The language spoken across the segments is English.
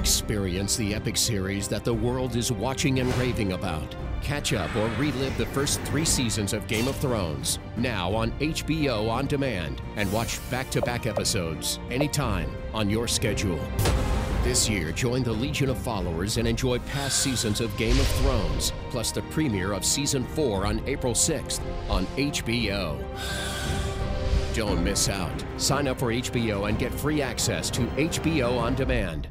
Experience the epic series that the world is watching and raving about. Catch up or relive the first 3 seasons of Game of Thrones, now on HBO On Demand, and watch back-to-back episodes anytime on your schedule. This year, join the Legion of Followers and enjoy past seasons of Game of Thrones, plus the premiere of Season 4 on April 6th on HBO. Don't miss out. Sign up for HBO and get free access to HBO On Demand.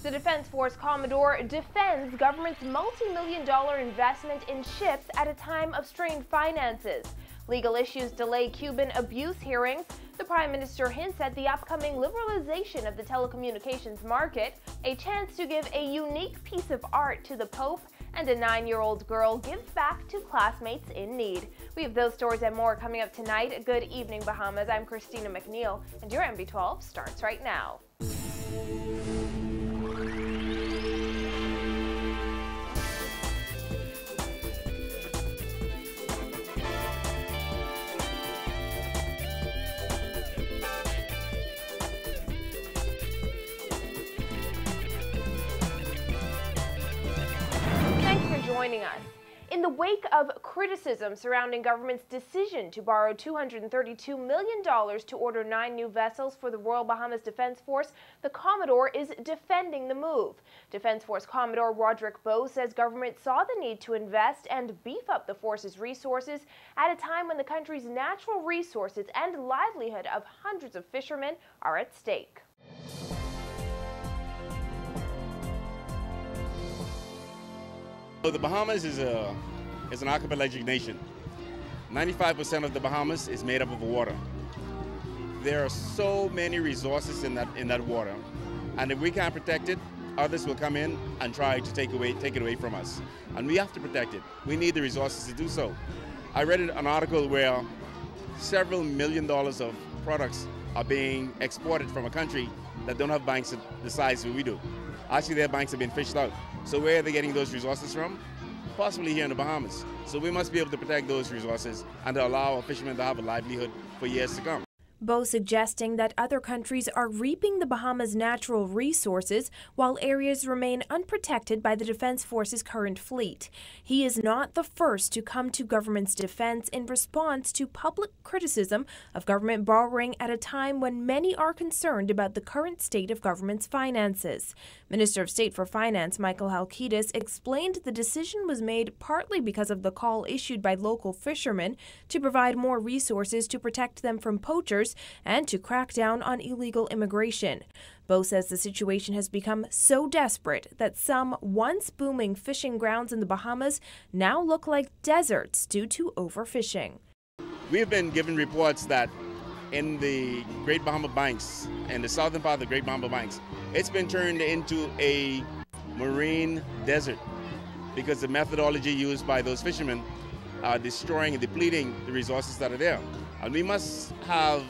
The Defense Force Commodore defends government's multi-million-dollar investment in ships at a time of strained finances. Legal issues delay Cuban abuse hearings. The Prime Minister hints at the upcoming liberalization of the telecommunications market, a chance to give a unique piece of art to the Pope, and a 9-year-old girl gives back to classmates in need. We have those stories and more coming up tonight. Good evening, Bahamas. I'm Christina McNeil, and your MB12 starts right now. Joining us. In the wake of criticism surrounding government's decision to borrow $232 million to order 9 new vessels for the Royal Bahamas Defense Force, the Commodore is defending the move. Defense Force Commodore Roderick Bowe says government saw the need to invest and beef up the force's resources at a time when the country's natural resources and livelihood of hundreds of fishermen are at stake. The Bahamas is an archipelagic nation. 95% of the Bahamas is made up of water. There are so many resources in that water, and if we can't protect it, others will come in and try to take it away from us. And we have to protect it. We need the resources to do so. I read an article where several $1 million of products are being exported from a country that don't have banks the size that we do. Actually, their banks have been fished out. So where are they getting those resources from? Possibly here in the Bahamas. So we must be able to protect those resources and to allow our fishermen to have a livelihood for years to come. Bowe suggesting that other countries are reaping the Bahamas' natural resources while areas remain unprotected by the Defense Force's current fleet. He is not the first to come to government's defense in response to public criticism of government borrowing at a time when many are concerned about the current state of government's finances. Minister of State for Finance Michael Halkitis explained the decision was made partly because of the call issued by local fishermen to provide more resources to protect them from poachers and to crack down on illegal immigration. Bowe says the situation has become so desperate that some once booming fishing grounds in the Bahamas now look like deserts due to overfishing. We've been given reports that in the Great Bahama Banks, in the southern part of the Great Bahama Banks, it's been turned into a marine desert because the methodology used by those fishermen are destroying and depleting the resources that are there. And we must have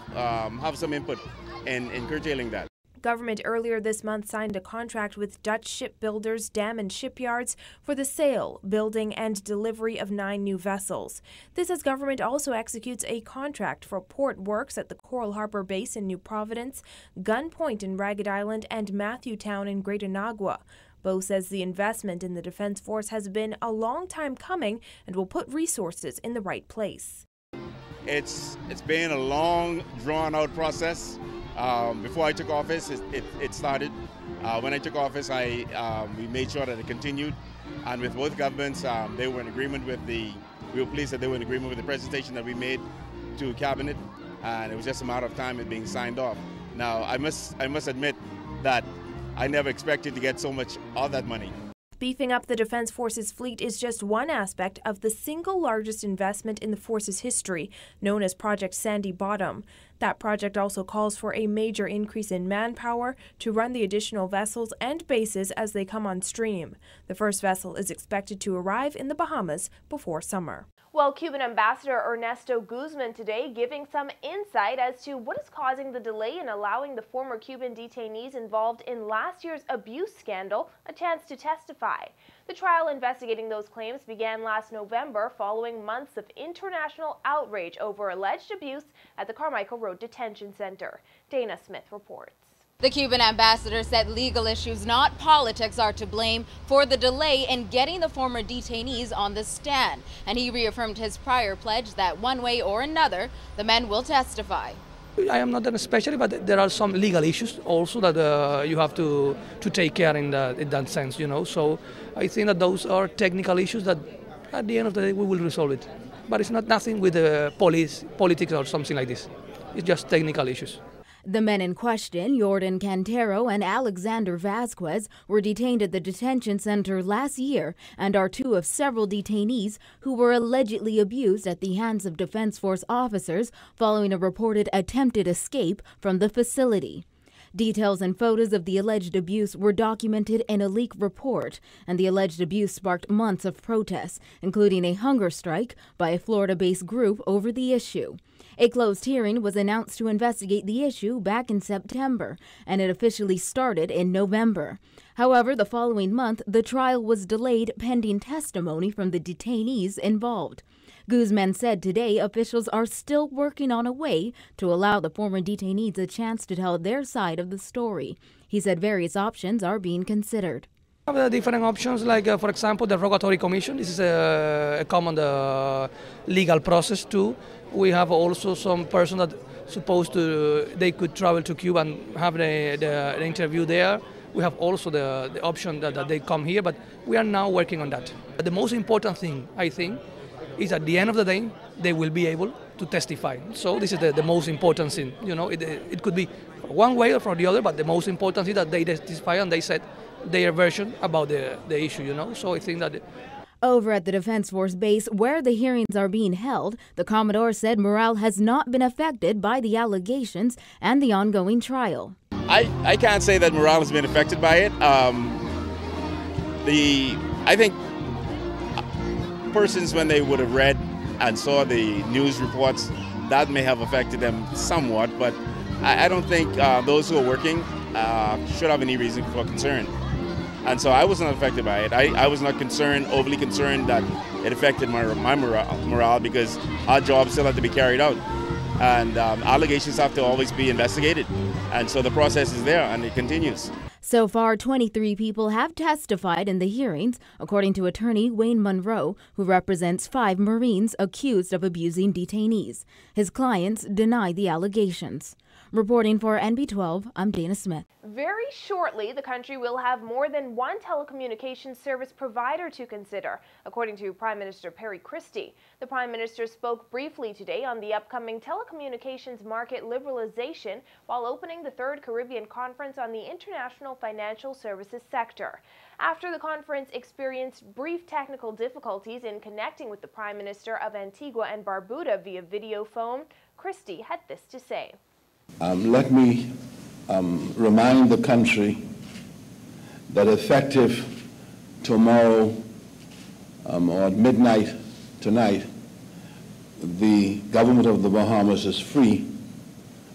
some input in curtailing that. Government earlier this month signed a contract with Dutch shipbuilders, dam and shipyards for the sale, building and delivery of 9 new vessels. This as government also executes a contract for port works at the Coral Harbor Base in New Providence, Gun Point in Ragged Island, and Matthewtown in Great Inagua. Bowe says the investment in the Defense Force has been a long time coming and will put resources in the right place. It's been a long, drawn-out process. Before I took office, it started. When I took office, we made sure that it continued. And with both governments, they were in agreement with we were pleased that they were in agreement with the presentation that we made to Cabinet. And it was just a matter of time it being signed off. Now, I must admit that I never expected to get so much of that money. Beefing up the Defense Force's fleet is just one aspect of the single largest investment in the force's history, known as Project Sandy Bottom. That project also calls for a major increase in manpower to run the additional vessels and bases as they come on stream. The first vessel is expected to arrive in the Bahamas before summer. Well, Cuban Ambassador Ernesto Guzman today giving some insight as to what is causing the delay in allowing the former Cuban detainees involved in last year's abuse scandal a chance to testify. The trial investigating those claims began last November following months of international outrage over alleged abuse at the Carmichael Road Detention Center. Dana Smith reports. The Cuban ambassador said legal issues, not politics, are to blame for the delay in getting the former detainees on the stand. And he reaffirmed his prior pledge that one way or another, the men will testify. I am not an specialist, but there are some legal issues also that you have to take care in that sense, you know. So I think that those are technical issues that at the end of the day we will resolve it. But it's not nothing with politics or something like this. It's just technical issues. The men in question, Jordan Cantero and Alexander Vasquez, were detained at the detention center last year and are two of several detainees who were allegedly abused at the hands of Defense Force officers following a reported attempted escape from the facility. Details and photos of the alleged abuse were documented in a leaked report, and the alleged abuse sparked months of protests, including a hunger strike by a Florida-based group over the issue. A closed hearing was announced to investigate the issue back in September, and it officially started in November. However, the following month, the trial was delayed pending testimony from the detainees involved. Guzman said today officials are still working on a way to allow the former detainees a chance to tell their side of the story. He said various options are being considered. Different options, like for example the rogatory commission. This is a common legal process too. We have also some person that they could travel to Cuba and have the interview there. We have also the option that they come here, but we are now working on that. The most important thing, I think, is at the end of the day they will be able to testify. So this is the most important thing. You know, it could be one way or for the other, but the most important is that they testify and they said their version about the issue, you know. So I think that over at the Defense Force base where the hearings are being held, the Commodore said morale has not been affected by the allegations and the ongoing trial. I can't say that morale has been affected by it. I think persons, when they would have read and saw the news reports, that may have affected them somewhat, but I don't think those who are working should have any reason for concern. And so I was not affected by it. I was not overly concerned that it affected my morale, because our job still had to be carried out. And allegations have to always be investigated. And so the process is there and it continues. So far, 23 people have testified in the hearings, according to attorney Wayne Monroe, who represents 5 Marines accused of abusing detainees. His clients deny the allegations. Reporting for NB12, I'm Dana Smith. Very shortly, the country will have more than one telecommunications service provider to consider, according to Prime Minister Perry Christie. The Prime Minister spoke briefly today on the upcoming telecommunications market liberalization while opening the 3rd Caribbean Conference on the International Financial Services Sector. After the conference experienced brief technical difficulties in connecting with the Prime Minister of Antigua and Barbuda via video phone, Christie had this to say. Let me remind the country that effective tomorrow or at midnight tonight, the government of the Bahamas is free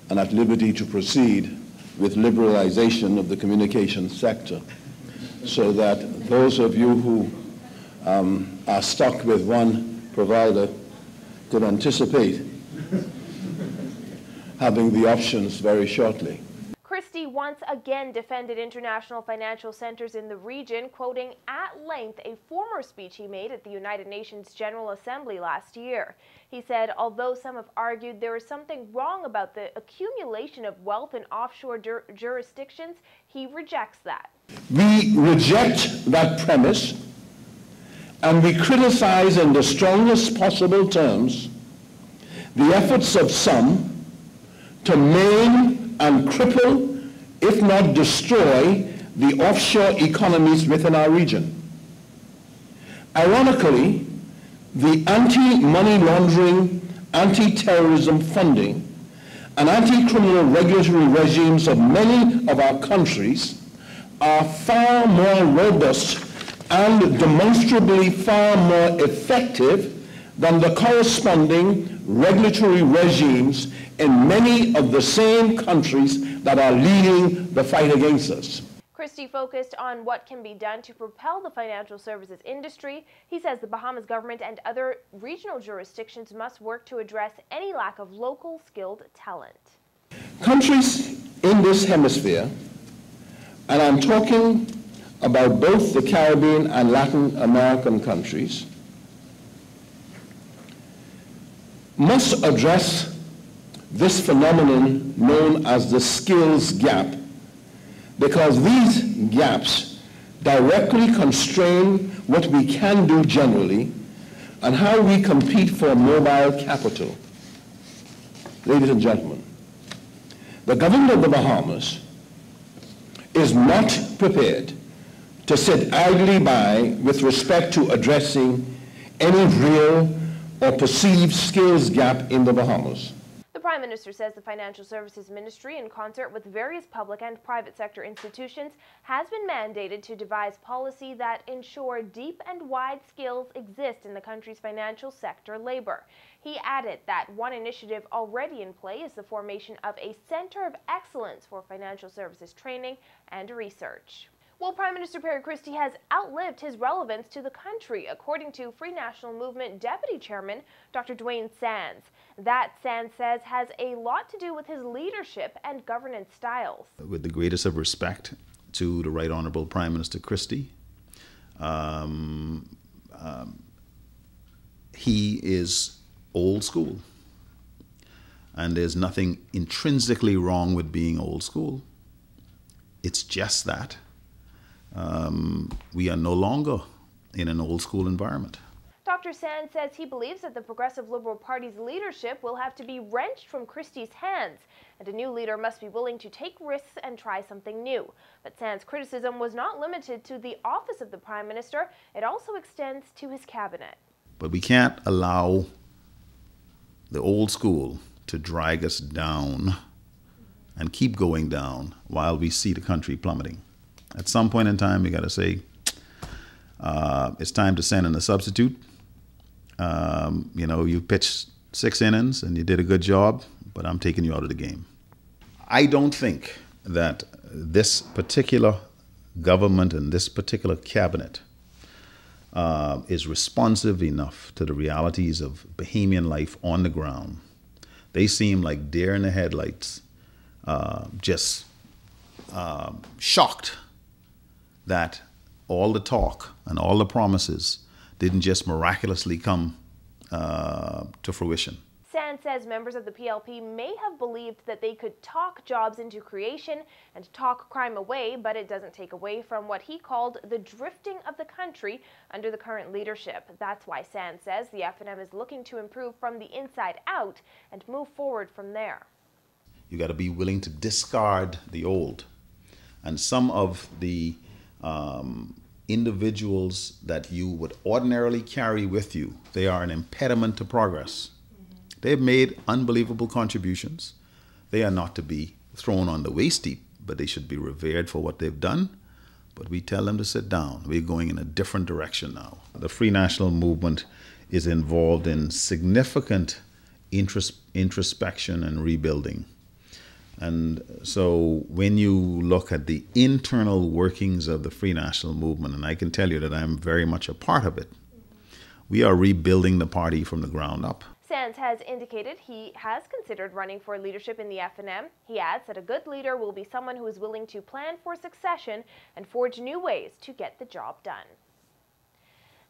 and at liberty to proceed with liberalization of the communications sector, so that those of you who are stuck with one provider could anticipate having the options very shortly. Christie once again defended international financial centers in the region, quoting at length a former speech he made at the United Nations General Assembly last year. He said, although some have argued there is something wrong about the accumulation of wealth in offshore jurisdictions, he rejects that. We reject that premise, and we criticize in the strongest possible terms the efforts of some to maim and cripple, if not destroy, the offshore economies within our region. Ironically, the anti-money laundering, anti-terrorism funding, and anti-criminal regulatory regimes of many of our countries are far more robust and demonstrably far more effective than the corresponding regulatory regimes in many of the same countries that are leading the fight against us. Christie focused on what can be done to propel the financial services industry. He says the Bahamas government and other regional jurisdictions must work to address any lack of local skilled talent. Countries in in this hemisphere, and I'm talking about both the Caribbean and Latin American countries, must address this phenomenon known as the skills gap, because these gaps directly constrain what we can do generally and how we compete for mobile capital. Ladies and gentlemen, the government of the Bahamas is not prepared to sit idly by with respect to addressing any real or perceived skills gap in the Bahamas. The Prime Minister says the Financial Services Ministry, in concert with various public and private sector institutions, has been mandated to devise policy that ensure deep and wide skills exist in the country's financial sector labor. He added that one initiative already in play is the formation of a Center of Excellence for Financial Services Training and Research. Well, Prime Minister Perry Christie has outlived his relevance to the country, according to Free National Movement Deputy Chairman Dr. Dwayne Sands. That, Sands says, has a lot to do with his leadership and governance styles. With the greatest of respect to the Right Honourable Prime Minister Christie, he is old school. And there's nothing intrinsically wrong with being old school. It's just that we are no longer in an old school environment. Dr. Sands says he believes that the Progressive Liberal Party's leadership will have to be wrenched from Christie's hands, and a new leader must be willing to take risks and try something new. But Sands' criticism was not limited to the office of the Prime Minister. It also extends to his cabinet. But we can't allow the old school to drag us down and keep going down while we see the country plummeting. At some point in time, you got to say, it's time to send in a substitute. You know, you pitched 6 innings and you did a good job, but I'm taking you out of the game. I don't think that this particular government and this particular cabinet is responsive enough to the realities of Bahamian life on the ground. They seem like deer in the headlights, just shocked that all the talk and all the promises didn't just miraculously come to fruition. Sands says members of the PLP may have believed that they could talk jobs into creation and talk crime away, but it doesn't take away from what he called the drifting of the country under the current leadership. That's why Sands says the F&M is looking to improve from the inside out and move forward from there. You got to be willing to discard the old. And some of the individuals that you would ordinarily carry with you, they are an impediment to progress. They've made unbelievable contributions. They are not to be thrown on the waist heap, but they should be revered for what they've done. But we tell them to sit down. We're going in a different direction now. The Free National Movement is involved in significant introspection and rebuilding. And so when you look at the internal workings of the Free National Movement, and I can tell you that I'm very much a part of it, we are rebuilding the party from the ground up. Sands has indicated he has considered running for leadership in the F&M. He adds that a good leader will be someone who is willing to plan for succession and forge new ways to get the job done.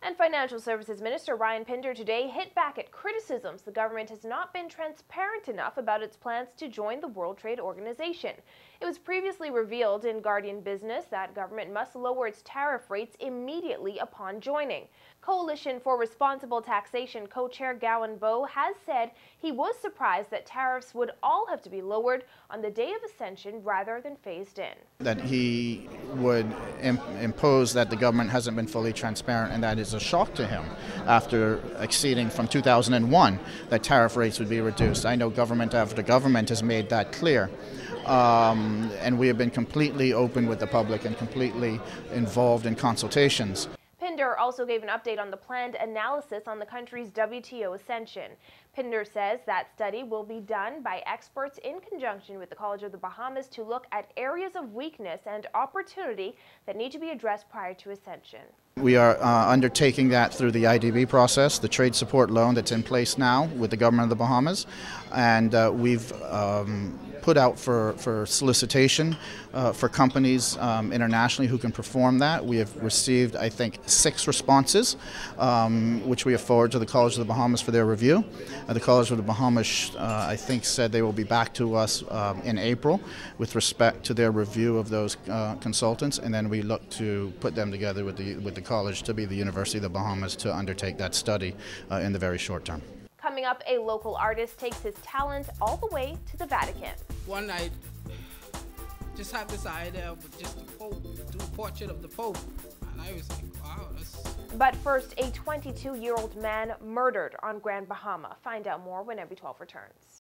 And Financial Services Minister Ryan Pinder today hit back at criticisms the government has not been transparent enough about its plans to join the World Trade Organization. It was previously revealed in Guardian Business that government must lower its tariff rates immediately upon joining. Coalition for Responsible Taxation co-chair Gowan Bowe has said he was surprised that tariffs would all have to be lowered on the day of ascension rather than phased in. That he would impose that the government hasn't been fully transparent, and that is a shock to him after exceeding from 2001 that tariff rates would be reduced. I know government after government has made that clear. And we have been completely open with the public and completely involved in consultations. Pinder also gave an update on the planned analysis on the country's WTO ascension. Pinder says that study will be done by experts in conjunction with the College of the Bahamas to look at areas of weakness and opportunity that need to be addressed prior to ascension. We are undertaking that through the IDB process, the trade support loan that's in place now with the government of the Bahamas, and we've put out for solicitation for companies internationally who can perform that. We have received, I think, 6 responses, which we have forwarded to the College of the Bahamas for their review. The College of the Bahamas, I think, said they will be back to us in April with respect to their review of those consultants, and then we look to put them together with the college to be the University of the Bahamas to undertake that study in the very short term. Coming up, a local artist takes his talent all the way to the Vatican. One night, just had this idea of just the Pope, do a portrait of the Pope. And I was like, wow, that's... But first, a 22-year-old man murdered on Grand Bahama. Find out more when Rbdf returns.